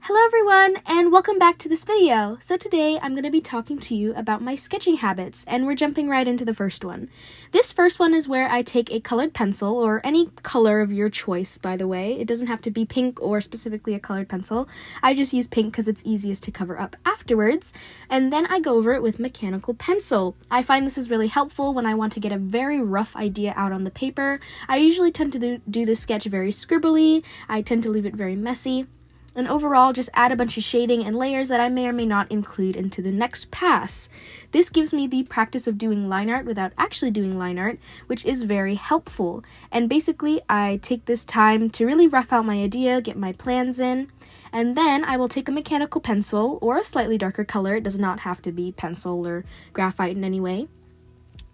Hello everyone, and welcome back to this video. So today I'm going to be talking to you about my sketching habits, and we're jumping right into the first one. This first one is where I take a colored pencil, or any color of your choice, by the way. It doesn't have to be pink or specifically a colored pencil. I just use pink because it's easiest to cover up afterwards, and then I go over it with mechanical pencil. I find this is really helpful when I want to get a very rough idea out on the paper. I usually tend to do this sketch very scribbly. I tend to leave it very messy. And overall, just add a bunch of shading and layers that I may or may not include into the next pass. This gives me the practice of doing line art without actually doing line art, which is very helpful. And basically, I take this time to really rough out my idea, get my plans in, and then I will take a mechanical pencil or a slightly darker color. It does not have to be pencil or graphite in any way.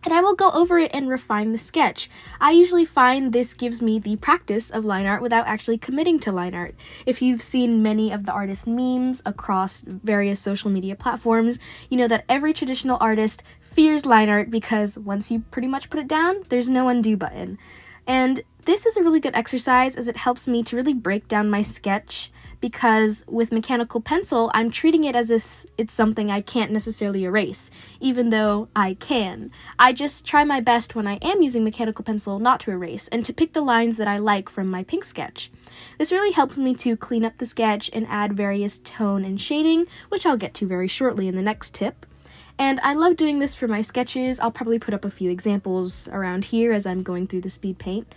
And I will go over it and refine the sketch. I usually find this gives me the practice of line art without actually committing to line art. If you've seen many of the artist memes across various social media platforms, you know that every traditional artist fears line art because once you pretty much put it down, there's no undo button. And this is a really good exercise as it helps me to really break down my sketch, because with mechanical pencil, I'm treating it as if it's something I can't necessarily erase, even though I can. I just try my best when I am using mechanical pencil not to erase, and to pick the lines that I like from my pink sketch. This really helps me to clean up the sketch and add various tone and shading, which I'll get to very shortly in the next tip. And I love doing this for my sketches. I'll probably put up a few examples around here as I'm going through the speed paint.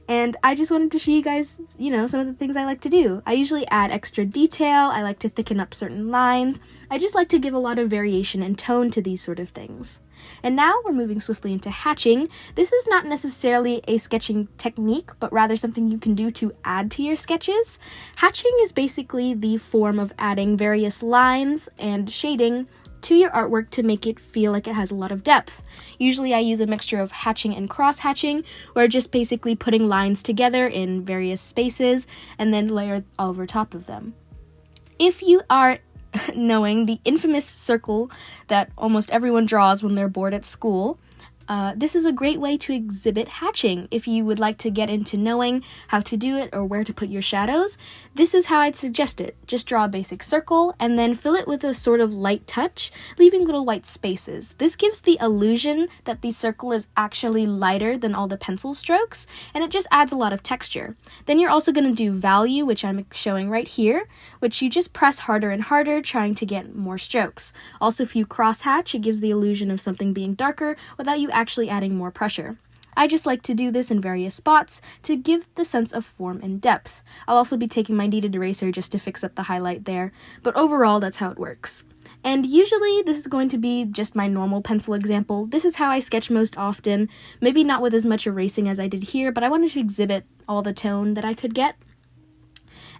And I just wanted to show you guys, some of the things I like to do. I usually add extra detail. I like to thicken up certain lines. I just like to give a lot of variation and tone to these sort of things. And now we're moving swiftly into hatching. This is not necessarily a sketching technique, but rather something you can do to add to your sketches. Hatching is basically the form of adding various lines and shading to your artwork to make it feel like it has a lot of depth. Usually I use a mixture of hatching and cross-hatching, or just basically putting lines together in various spaces and then layer over top of them. If you are knowing the infamous circle that almost everyone draws when they're bored at school, this is a great way to exhibit hatching. If you would like to get into knowing how to do it or where to put your shadows, this is how I'd suggest it. Just draw a basic circle and then fill it with a sort of light touch, leaving little white spaces. This gives the illusion that the circle is actually lighter than all the pencil strokes, and it just adds a lot of texture. Then you're also going to do value, which I'm showing right here, which you just press harder and harder, trying to get more strokes. Also, if you cross-hatch, it gives the illusion of something being darker without you actually adding more pressure. I just like to do this in various spots to give the sense of form and depth. I'll also be taking my kneaded eraser just to fix up the highlight there, but overall that's how it works. And usually this is going to be just my normal pencil example. This is how I sketch most often, maybe not with as much erasing as I did here, but I wanted to exhibit all the tone that I could get.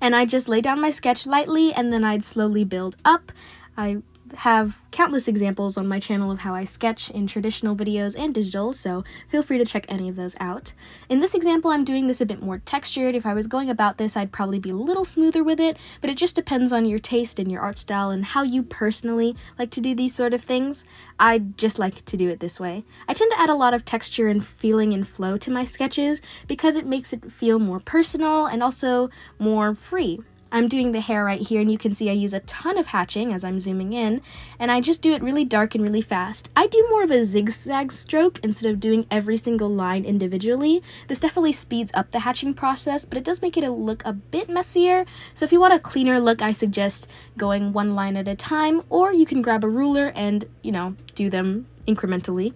And I just lay down my sketch lightly and then I'd slowly build up. I have countless examples on my channel of how I sketch in traditional videos and digital, so feel free to check any of those out. In this example, I'm doing this a bit more textured. If I was going about this, I'd probably be a little smoother with it, but it just depends on your taste and your art style and how you personally like to do these sort of things. I just like to do it this way. I tend to add a lot of texture and feeling and flow to my sketches because it makes it feel more personal and also more free. I'm doing the hair right here, and you can see I use a ton of hatching as I'm zooming in, and I just do it really dark and really fast. I do more of a zigzag stroke instead of doing every single line individually. This definitely speeds up the hatching process, but it does make it look a bit messier, so if you want a cleaner look, I suggest going one line at a time, or you can grab a ruler and, do them incrementally.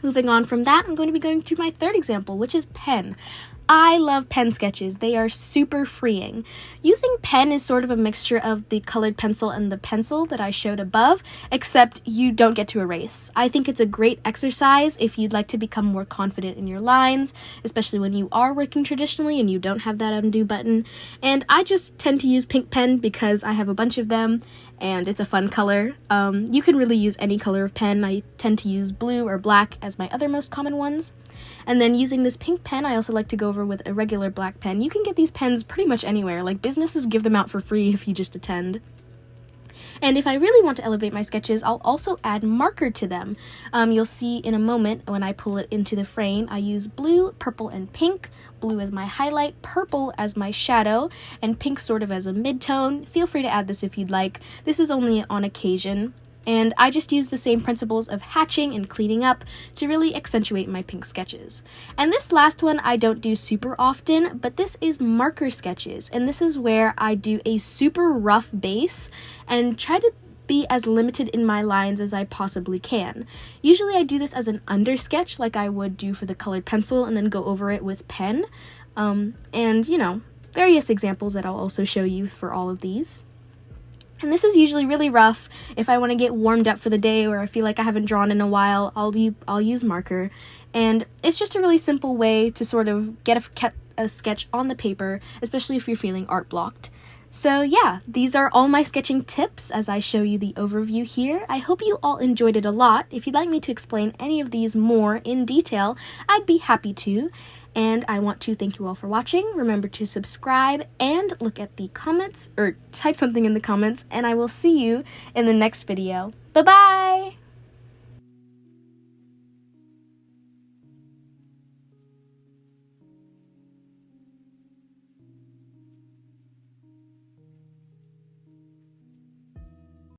Moving on from that, I'm going to be going to my third example, which is pen. I love pen sketches. They are super freeing. Using pen is sort of a mixture of the colored pencil and the pencil that I showed above, except you don't get to erase. I think it's a great exercise if you'd like to become more confident in your lines, especially when you are working traditionally and you don't have that undo button. And I just tend to use pink pen because I have a bunch of them and it's a fun color. You can really use any color of pen. I tend to use blue or black as my other most common ones. And then using this pink pen, I also like to go over with a regular black pen. You can get these pens pretty much anywhere. Like, businesses give them out for free if you just attend. And if I really want to elevate my sketches, I'll also add marker to them. You'll see in a moment when I pull it into the frame, I use blue, purple, and pink. Blue as my highlight, purple as my shadow, and pink sort of as a mid-tone. Feel free to add this if you'd like. This is only on occasion. And I just use the same principles of hatching and cleaning up to really accentuate my pink sketches. And this last one I don't do super often, but this is marker sketches. And this is where I do a super rough base and try to be as limited in my lines as I possibly can. Usually I do this as an undersketch like I would do for the colored pencil and then go over it with pen. And you know, various examples that I'll also show you for all of these. And this is usually really rough. If I want to get warmed up for the day or I feel like I haven't drawn in a while, I'll use marker. And it's just a really simple way to sort of get a sketch on the paper, especially if you're feeling art blocked. So yeah, these are all my sketching tips as I show you the overview here. I hope you all enjoyed it a lot. If you'd like me to explain any of these more in detail, I'd be happy to. And I want to thank you all for watching. Remember to subscribe and look at the comments, or type something in the comments, and I will see you in the next video. Bye-bye!